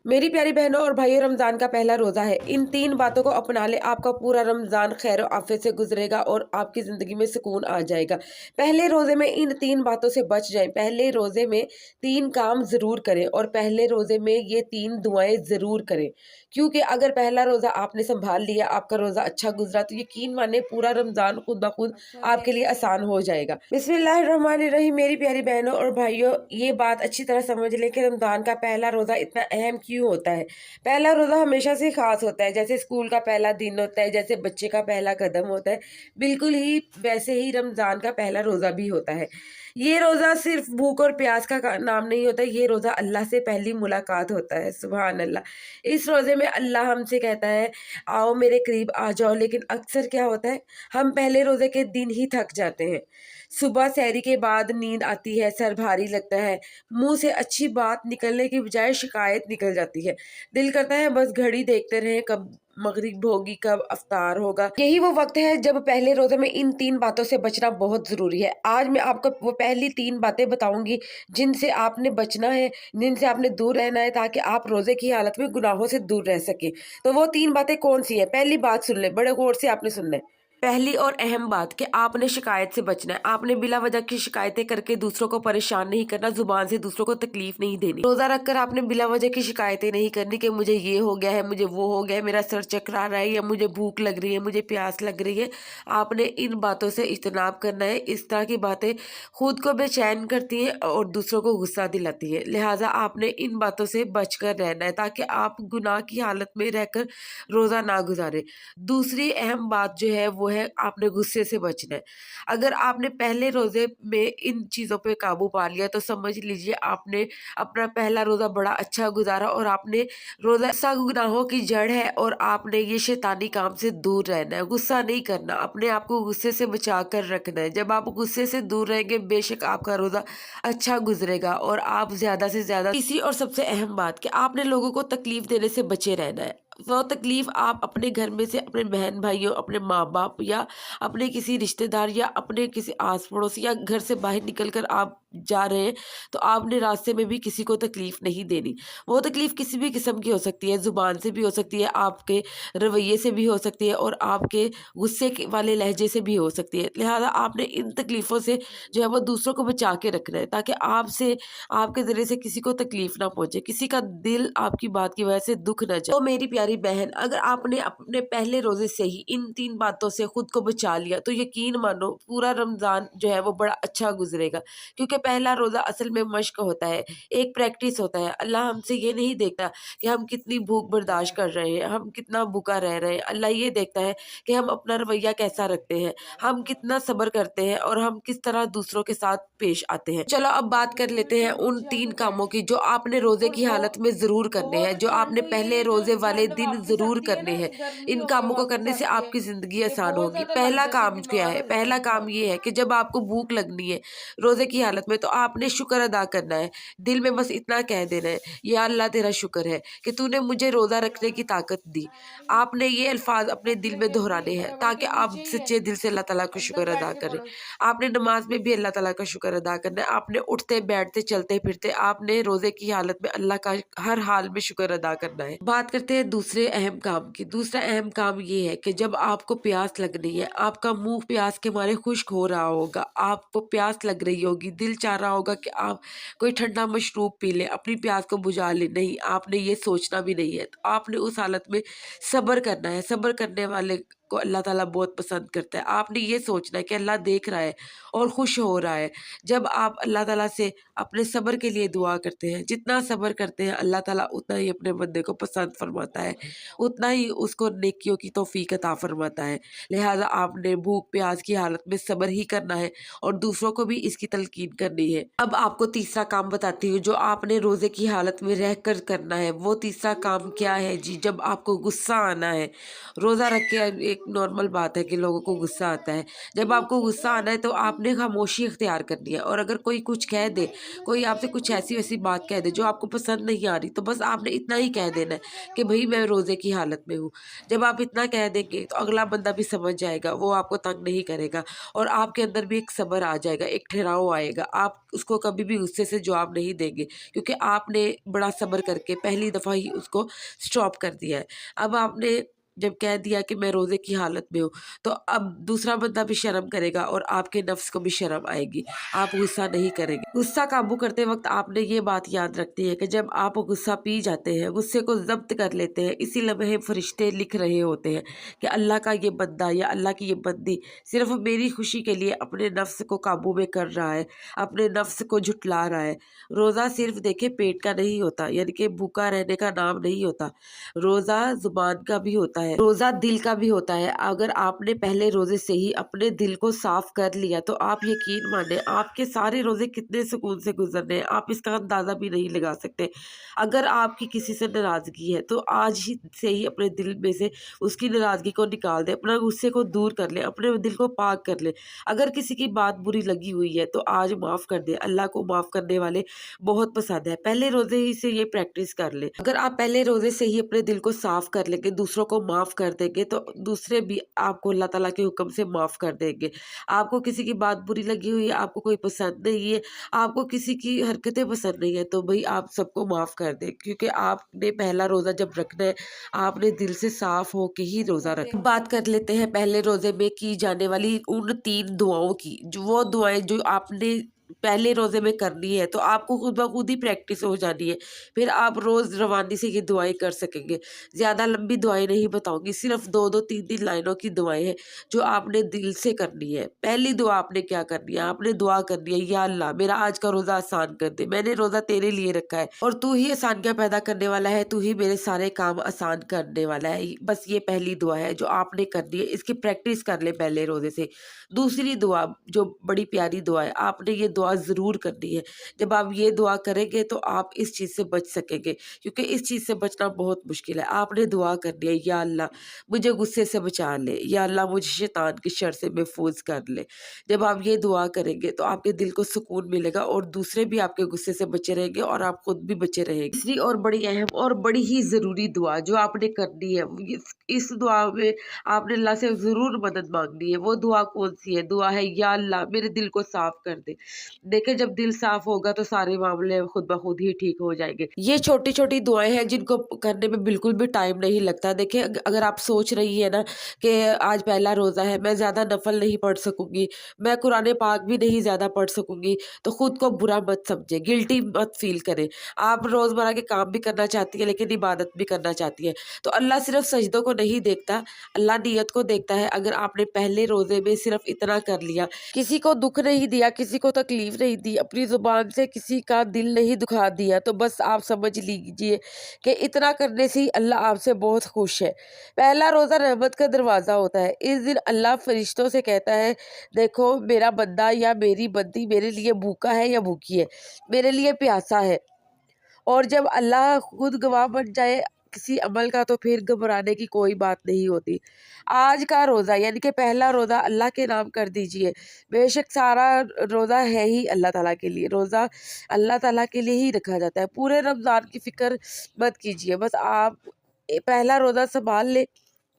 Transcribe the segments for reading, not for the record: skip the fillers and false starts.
मेरी प्यारी बहनों और भाइयों, रमज़ान का पहला रोज़ा है। इन 3 बातों को अपना लें, आपका पूरा रमज़ान खैर और आफ़ियत से गुज़रेगा और आपकी ज़िंदगी में सुकून आ जाएगा। पहले रोज़े में इन 3 बातों से बच जाएँ। पहले रोज़े में 3 काम ज़रूर करें और पहले रोज़े में ये 3 दुआएँ ज़रूर करें। क्योंकि अगर पहला रोज़ा आपने सँभाल लिया, आपका रोज़ा अच्छा गुज़रा, तो यकीन मानिए पूरा रमज़ान खुद ब खुद आपके लिए आसान हो जाएगा। बिस्मिल्लाहिर्रहमानिर्रहीम। मेरी प्यारी बहनों और भाइयों, ये बात अच्छी तरह समझ लें कि रमज़ान का पहला रोज़ा इतना अहम क्यों होता है। पहला रोज़ा हमेशा से ख़ास होता है, जैसे स्कूल का पहला दिन होता है, जैसे बच्चे का पहला कदम होता है, बिल्कुल ही वैसे ही रमज़ान का पहला रोज़ा भी होता है। ये रोज़ा सिर्फ़ भूख और प्यास का नाम नहीं होता, ये रोज़ा अल्लाह से पहली मुलाकात होता है। सुभान अल्लाह! इस रोज़े में अल्लाह हमसे कहता है, आओ मेरे करीब आ जाओ, लेकिन अक्सर क्या होता है, हम पहले रोज़े के दिन ही थक जाते हैं। सुबह सहरी के बाद नींद आती है, सर भारी लगता है, मुँह से अच्छी बात निकलने की बजाय शिकायत निकल जाती है। दिल करता है बस घड़ी देखते रहें, कब मगरिब होगी, कब अफ्तार होगा। यही वो वक्त है जब पहले रोजे में इन 3 बातों से बचना बहुत जरूरी है। आज मैं आपको वो पहली 3 बातें बताऊंगी जिनसे आपने बचना है, जिनसे आपने दूर रहना है, ताकि आप रोजे की हालत में गुनाहों से दूर रह सके। तो वो 3 बातें कौन सी है? पहली बात सुन ले, बड़े गौर से आपने सुनना है। पहली और अहम बात कि आपने शिकायत से बचना है। आपने बिला वजह की शिकायतें करके दूसरों को परेशान नहीं करना, जुबान से दूसरों को तकलीफ नहीं देनी। रोजा रखकर आपने बिला वजह की शिकायतें नहीं करनी कि मुझे ये हो गया है, मुझे वो हो गया है, मेरा सर चकरा रहा है, या मुझे भूख लग रही है, मुझे प्यास लग रही है। आपने इन बातों से इज्तनाब करना है। इस तरह की बातें खुद को बेचैन करती हैं और दूसरों को गुस्सा दिलाती है। लिहाजा आपने इन बातों से बचकर रहना है, ताकि आप गुनाह की हालत में रहकर रोजा ना गुजारे। दूसरी अहम बात जो है वो है, आपने गुस्से से बचना है। अगर आपने पहले रोजे में इन चीज़ों पे काबू पा लिया, तो समझ लीजिए आपने अपना पहला रोज़ा बड़ा अच्छा गुजारा, और आपने रोज़ा सा गुनाहों की जड़ है, और आपने ये शैतानी काम से दूर रहना है। गुस्सा नहीं करना, अपने आप को गुस्से से बचा कर रखना है। जब आप गुस्से से दूर रहेंगे, बेशक आपका रोज़ा अच्छा गुजरेगा और आप ज़्यादा से ज़्यादा तीसरी और सबसे अहम बात कि आपने लोगों को तकलीफ देने से बचे रहना है। वो तकलीफ आप अपने घर में से अपने बहन भाइयों, अपने माँ बाप, या अपने किसी रिश्तेदार, या अपने किसी आस पड़ोसी, या घर से बाहर निकल कर आप जा रहे हैं, तो आपने रास्ते में भी किसी को तकलीफ नहीं देनी। वो तकलीफ किसी भी किस्म की हो सकती है, ज़ुबान से भी हो सकती है, आपके रवैये से भी हो सकती है, और आपके वाले लहजे से भी हो सकती है। लिहाजा आपने इन तकलीफ़ों से जो है वो दूसरों को बचा के रखना है, ताकि आपसे, आपके ज़रिए से किसी को तकलीफ ना पहुंचे, किसी का दिल आपकी बात की वजह से दुख न जाए। तो मेरी प्यारी बहन, अगर आपने अपने पहले रोजे से ही इन 3 बातों से खुद को बचा लिया, तो यकीन मानो पूरा रमज़ान जो है वो बड़ा अच्छा गुजरेगा। क्योंकि पहला रोज़ा असल में मश्क होता है, एक प्रैक्टिस होता है। अल्लाह हमसे ये नहीं देखता कि हम कितनी भूख बर्दाश्त कर रहे हैं, हम कितना भूखा रह रहे हैं। अल्लाह ये देखता है कि हम अपना रवैया कैसा रखते हैं, हम कितना सब्र करते हैं, और हम किस तरह दूसरों के साथ पेश आते हैं। चलो अब बात कर लेते हैं उन 3 कामों की जो आपने रोजे की हालत में ज़रूर करने हैं, जो आपने पहले रोजे वाले दिन ज़रूर करने हैं। इन कामों को करने से आपकी ज़िंदगी आसान होगी। पहला काम क्या है? पहला काम ये है कि जब आपको भूख लगनी है रोजे की हालत में, तो आपने शुक्र अदा करना है। दिल में बस इतना कह देना है, या अल्लाह तेरा शुक्र है कि तूने मुझे रोज़ा रखने की ताकत दी। आपने ये अल्फाज अपने दिल में दोहराने हैं, ताकि आप सच्चे दिल से अल्लाह ताला का शुक्र अदा करें। आपने नमाज में भी अल्लाह ताला का शुक्र अदा करना है। आपने उठते बैठते चलते फिरते आपने रोजे की हालत में अल्लाह का हर हाल में शुक्र अदा करना है। बात करते हैं दूसरे अहम काम की। दूसरा अहम काम ये है कि जब आपको प्यास लगनी है, आपका मुंह प्यास के मारे खुश्क हो रहा होगा, आपको प्यास लग रही होगी, दिल चाह रहा होगा कि आप कोई ठंडा मशरूब पी लें, अपनी प्यास को बुझा लें। नहीं, आपने ये सोचना भी नहीं है। तो आपने उस हालत में सब्र करना है। सब्र करने वाले को अल्लाह ताला बहुत पसंद करता है। आपने ये सोचना है कि अल्लाह देख रहा है और खुश हो रहा है। जब आप अल्लाह ताला से अपने सब्र के लिए दुआ करते हैं, जितना सब्र करते हैं अल्लाह ताला उतना ही अपने बंदे को पसंद फरमाता है, उतना ही उसको नेकियों की तौफीक अता फरमाता है। लिहाजा आपने भूख प्यास की हालत में सब्र ही करना है, और दूसरों को भी इसकी तलकीन करनी है। अब आपको तीसरा काम बताती हूँ जो आपने रोजे की हालत में रह कर करना है। वो तीसरा काम क्या है जी? जब आपको गुस्सा आना है, रोजा रख के एक नॉर्मल बात है कि लोगों को गुस्सा आता है। जब आपको गुस्सा आना है तो आपने खामोशी इख्तियार करनी है, और अगर कोई कुछ कह दे, कोई आपसे कुछ ऐसी वैसी बात कह दे जो आपको पसंद नहीं आ रही, तो बस आपने इतना ही कह देना है कि भई मैं रोज़े की हालत में हूँ। जब आप इतना कह देंगे तो अगला बंदा भी समझ जाएगा, वो आपको तंग नहीं करेगा, और आपके अंदर भी एक सब्र आ जाएगा, एक ठहराव आएगा। आप उसको कभी भी गुस्से से जवाब नहीं देंगे, क्योंकि आपने बड़ा सब्र करके पहली दफ़ा ही उसको स्टॉप कर दिया है। अब आपने जब कह दिया कि मैं रोज़े की हालत में हूँ, तो अब दूसरा बंदा भी शर्म करेगा और आपके नफ्स को भी शर्म आएगी। आप गुस्सा नहीं करेंगे। गुस्सा काबू करते वक़्त आपने ये बात याद रखनी है कि जब आप गुस्सा पी जाते हैं, गुस्से को ज़ब्त कर लेते हैं, इसी लम्हे फ़रिश्ते लिख रहे होते हैं कि अल्लाह का ये बंदा या अल्लाह की ये बंदी सिर्फ़ मेरी खुशी के लिए अपने नफ्स को काबू में कर रहा है, अपने नफ्स को झुठला रहा है। रोज़ा सिर्फ़ देखिए पेट का नहीं होता, यानी कि भूखा रहने का नाम नहीं होता। रोज़ा ज़ुबान का भी होता है, रोज़ा दिल का भी होता है। अगर आपने पहले रोज़े से ही अपने दिल को साफ़ कर लिया, तो आप यकीन माने आपके सारे रोज़े कितने सुकून से गुज़रने हैं, आप इसका अंदाज़ा भी नहीं लगा सकते। अगर आपकी किसी से नाराज़गी है, तो आज ही से ही अपने दिल में से उसकी नाराज़गी को निकाल दें, अपना गुस्से को दूर कर लें, अपने दिल को पाक कर लें। अगर किसी की बात बुरी लगी हुई है, तो आज माफ़ कर दें। अल्लाह को माफ़ करने वाले बहुत पसंद है। पहले रोज़े ही से ये प्रैक्टिस कर लें। अगर आप पहले रोज़े से ही अपने दिल को साफ़ कर लेंगे, दूसरों को माफ़ कर देंगे, तो दूसरे भी आपको अल्लाह ताला के हुक्म से माफ़ कर देंगे। आपको किसी की बात बुरी लगी हुई है, आपको कोई पसंद नहीं है, आपको किसी की हरकतें पसंद नहीं है, तो भई आप सबको माफ़ कर दें, क्योंकि आपने पहला रोज़ा जब रखना है, आपने दिल से साफ़ होके ही रोज़ा रखना है। बात कर लेते हैं पहले रोज़े में की जाने वाली उन 3 दुआओं की, जो वो दुआएँ जो आपने पहले रोज़े में करनी है, तो आपको खुद ब खुद ही प्रैक्टिस हो जानी है। फिर आप रोज़ रवानी से ये दुआएँ कर सकेंगे। ज़्यादा लंबी दुआएँ नहीं बताऊँगी, सिर्फ़ 2-2 3-3 लाइनों की दुआएँ हैं, जो आपने दिल से करनी है। पहली दुआ आपने क्या करनी है? आपने दुआ करनी है, या अल्लाह मेरा आज का रोज़ा आसान कर दे। मैंने रोज़ा तेरे लिए रखा है, और तू ही आसानियाँ पैदा करने वाला है, तू ही मेरे सारे काम आसान करने वाला है। बस ये पहली दुआ है जो आपने करनी है, इसकी प्रैक्टिस कर लें पहले रोज़े से। दूसरी दुआ जो बड़ी प्यारी दुआ है, आपने ये दुआ ज़रूर करनी है। जब आप ये दुआ करेंगे तो आप इस चीज़ से बच सकेंगे, क्योंकि इस चीज़ से बचना बहुत मुश्किल है। आपने दुआ करनी है, या अल्लाह मुझे गुस्से से बचा ले, या अल्लाह मुझे शैतान की शर से महफूज कर ले। जब आप ये दुआ करेंगे तो आपके दिल को सुकून मिलेगा, और दूसरे भी आपके गुस्से से बचे रहेंगे, और आप खुद भी बचे रहेंगे। तीसरी और बड़ी अहम और बड़ी ही ज़रूरी दुआ जो आपने करनी है, इस दुआ में आपने अल्लाह से ज़रूर मदद मांगनी है। वो दुआ कौन सी है? दुआ है, या अल्लाह मेरे दिल को साफ कर दे। देखिए जब दिल साफ होगा तो सारे मामले खुद ब खुद ही ठीक हो जाएंगे। ये छोटी छोटी दुआएं हैं जिनको करने में बिल्कुल भी टाइम नहीं लगता। देखिए अगर आप सोच रही है ना कि आज पहला रोज़ा है, मैं ज़्यादा नफल नहीं पढ़ सकूंगी, मैं कुरान पाक भी नहीं ज़्यादा पढ़ सकूंगी, तो खुद को बुरा मत समझे, गिल्टी मत फील करें। आप रोज़मर्रा के काम भी करना चाहती है, लेकिन इबादत भी करना चाहती है, तो अल्लाह सिर्फ सजदों को नहीं देखता, अल्लाह नीयत को देखता है। अगर आपने पहले रोज़े में सिर्फ इतना कर लिया, किसी को दुख नहीं दिया, किसी को तकलीफ नहीं दी, अपनी ज़ुबान से किसी का दिल नहीं दुखा दिया, तो बस आप समझ लीजिए कि इतना करने से ही अल्लाह आपसे बहुत खुश है। पहला रोज़ा रहमत का दरवाज़ा होता है। इस दिन अल्लाह फरिश्तों से कहता है, देखो मेरा बंदा या मेरी बंदी मेरे लिए भूखा है या भूखी है, मेरे लिए प्यासा है। और जब अल्लाह खुद गवाह बन जाए किसी अमल का, तो फिर घबराने की कोई बात नहीं होती। आज का रोज़ा यानी कि पहला रोज़ा अल्लाह के नाम कर दीजिए। बेशक सारा रोज़ा है ही अल्लाह ताला के लिए, रोज़ा अल्लाह ताला के लिए ही रखा जाता है। पूरे रमज़ान की फ़िक्र मत कीजिए, बस आप पहला रोज़ा संभाल लें।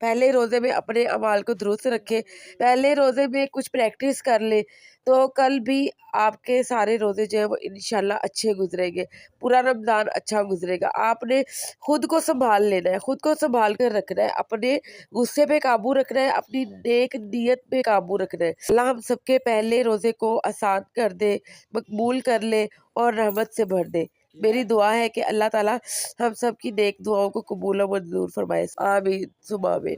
पहले रोज़े में अपने अमाल को दुरुस्त रखें, पहले रोज़े में कुछ प्रैक्टिस कर लें, तो कल भी आपके सारे रोज़े जो है वो इंशाल्लाह अच्छे गुजरेंगे, पूरा रमज़ान अच्छा गुजरेगा। आपने खुद को संभाल लेना है, खुद को संभाल कर रखना है, अपने गुस्से पे काबू रखना है, अपनी नेक नीयत पे काबू रखना है। अल्लाह हम सबके पहले रोज़े को आसान कर दे, मकबूल कर ले और रहमत से भर दे। मेरी दुआ है कि अल्लाह ताला हम सब की नेक दुआओं को कबूल और मंजूर फरमाए। आमीन सुम्मा आमीन।